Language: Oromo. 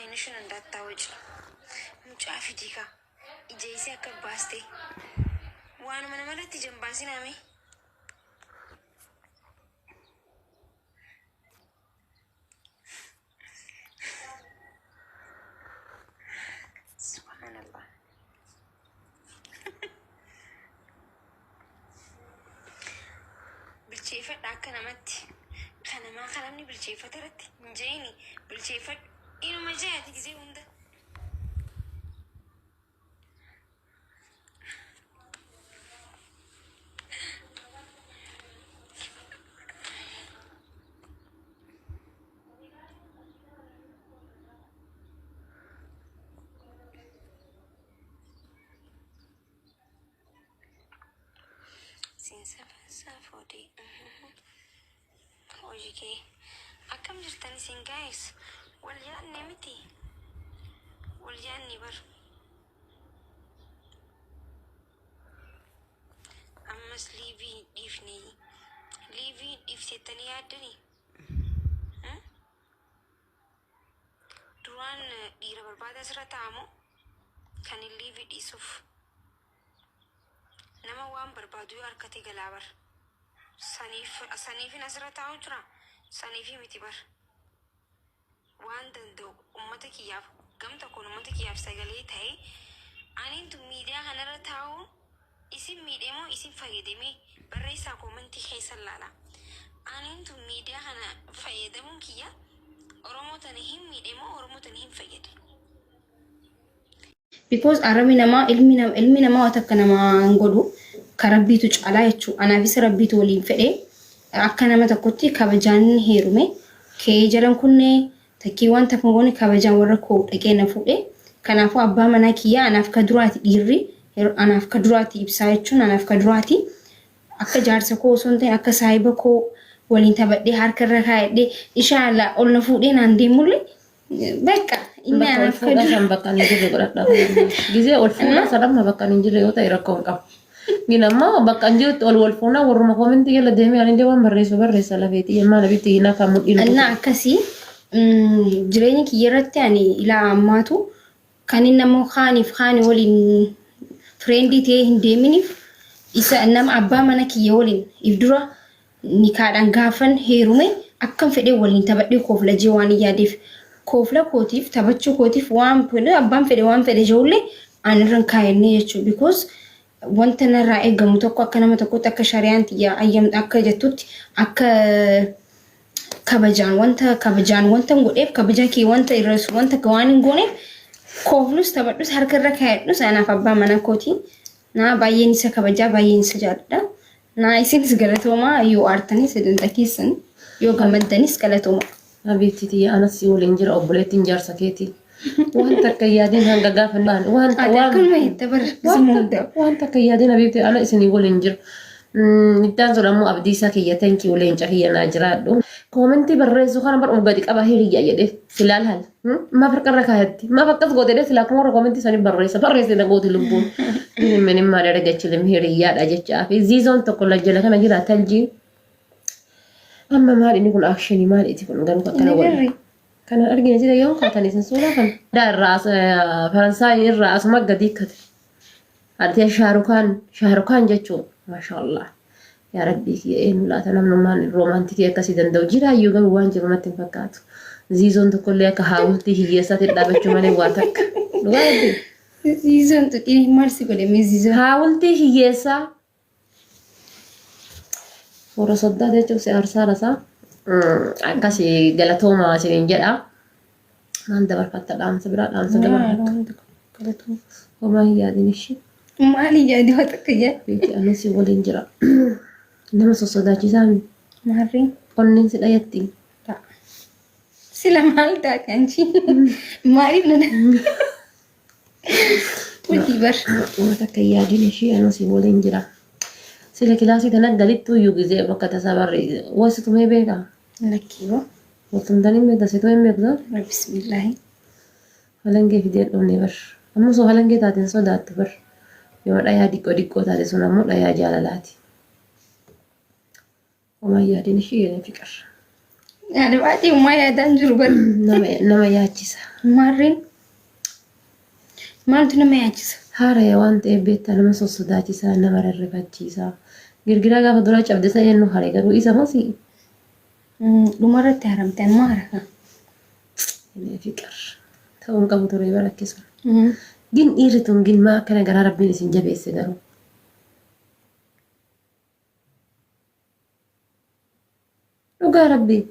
አይንሽን እንዳታወጪ ሙጫፊ ዲካ ኢጄሲ አከባስቴ ዋኑ ምን ማለት ጀምባሲ ናሜ ሱብሃንአላህ ብልቼፈት አከናመት ከነማ ከነምኒ ብልቼፈተረት እንጀኒ ብልቼፈት ኢኑ መጃያት ጊዜ ሁንደ Safodi. Ojike. Akkam jirtani sin guys. Wal jaanne miti. Wal jaanni bar. Ammas liivi dhiifni. Liivi dhiiftettanii yaaddani. Duraan dhiira barbaada asirra taa'amu kan liivi dhiisuuf. nama waan barbaadu harkatti galaabar saniif nasira taa'u jira saniif miti bar waan danda'u ummata kiyyaaf gamta kun ummata kiyyaaf sagalee ta'e aniintu miidiyaa kanarra taa'u isin miidheemoo isin fayyadamee barreessaa koomentii keessan laala aniintu miidiyaa kana fayyadamuun kiyya oromoo tana hin miidheemoo oromoo tana hin fayyade because arami nama ilmi nama watakka nama ngodu karabbitu cala jechu anaafis rabbitu waliin fedhe akka nama tokkotti kabajaan heerume kee jalan kunne takkii wanta kun kabajaan warra koo dhaqee na fuudhe kanaafuu abbaa manaa kiyya anaaf ka duraati dhiirri anaaf ka duraati ibsaa jechuun anaaf ka duraati akka jaarsa koo osoo hin ta'in akka saahiba koo waliin taphadhee harkarra kaa'edhee inshallah ol na fuudhee naan deemulle bakka inni anaaf ka duraati bakka ni jirre godhadha gisee ol fuudhaa sadamma bakka ni jirre yoo ta'e rakkoon qaba ginamma bakka injirutti ol wal fuuna warruma koomenti yalla deemee ani deeman barreessa lafeeti yemma nabitti hina kan mudhiin anna akkasi jireenya kiyyarratti ani ila ammaatu kan inni namoo khaani waliin friendii ta'ee hin deeminiif isa nama abbaa mana kiyya waliin ifdura nikaadhaan gaafan heerume akkam fedhee waliin taphadhee koofla jee waan yaadeef koofla kootiif taphachuu kootiif waan fedhe abbaan fedhe waan fedhe jawulle anirran kaayenne jechuudha because wanta narraa eegamu tokko akka nama tokkotti akka shari'aan tiyya ayyam akka jettutti akka kabajaan wanta godheef kabajaa kee wanta irrasu wanta waan hin gooneef kooflus taphadhus harkarra kaayadhus anaaf abbaa mana kooti na baay'een isa kabajaa baay'een isa jaalladha na isinis galatooma yoo aartanis danda'a keessan yoo gammaddanis galatooma abiitti anas waliin jira obboleettiin jaarsa keetii وانت كيادين هنگا غافن بان وانت كيادين حبيبتي انا اسني يقول انجر نتان زرمو ابديسا كياتنكي ولين جهيه ناجرادو كومنتي بريزو خنا بر اوغدي قبا هيري يايده سلال هل ما فرق ركايتي ما فقط غودي سلا كمر كومنتي سني بريزا نغودي لمبون من ما رجچلم هيري يا دجچا في زيزون تقول جل كما جرا تلجي اما ما اني كل اكشني ما لقيت كن غن كان كان أرجع جدا يوم قاتني سنسولا كان ده الرأس فرنساي الرأس ما قديك كده أرتي شهركان جتشو ما شاء الله يا ربي إنه لا تنام نمان رومانتيكية كسيدن دوجيرا يوجا وانجي ما تنفكات زيزون تقول لك هاولتي هي ساتر دابت جمالي واتك لغاية زيزون تقولي مارسي كده مزيزون هاولتي هي سا ورصدا ده جو سأرسا رسا akkasi galatooma sinin jedha man dabarfatta dhaamsa biraa dhaamsa dabarfatta homa yaadin ishi maali yaadi watakaya beeti anasi waliin jira nama sosodaachisaa min maarri onneen si dhayatti sila maal taate anchi maali nana wuti bar watakka yaadin ishi anasi waliin jira sila kilaasii tana galittu iyyuu gizee bakka tasaa barre wasitumee beekaa لكيو وتندني ميدا سيتو يميدا بسم الله هلنجي في ديال أمني بر أمو سو هلنجي تاتين سو دات بر يوم لا يديكو ديكو تاتي سونا مو لا يجالاتي وما يادين شيء فكر Yaada baatee uumaa yaadaan jiru bar. Nama yaachisa. Maarreen maaltu nama yaachisa? Haaraya waan ta'eef beektaa nama sossodaachisaa nama rarrifachiisaa. Girgiraa gaafa duraa cabdisa jennu haree garuu isa masi. Dhumarratti haramtaan maara kan? Inni fiqir. Ta'uun qabu ture barakkisa. Gin dhiirri tun gin maa akkana garaa rabbiin isin jabeesse garuu. Dhugaa rabbii.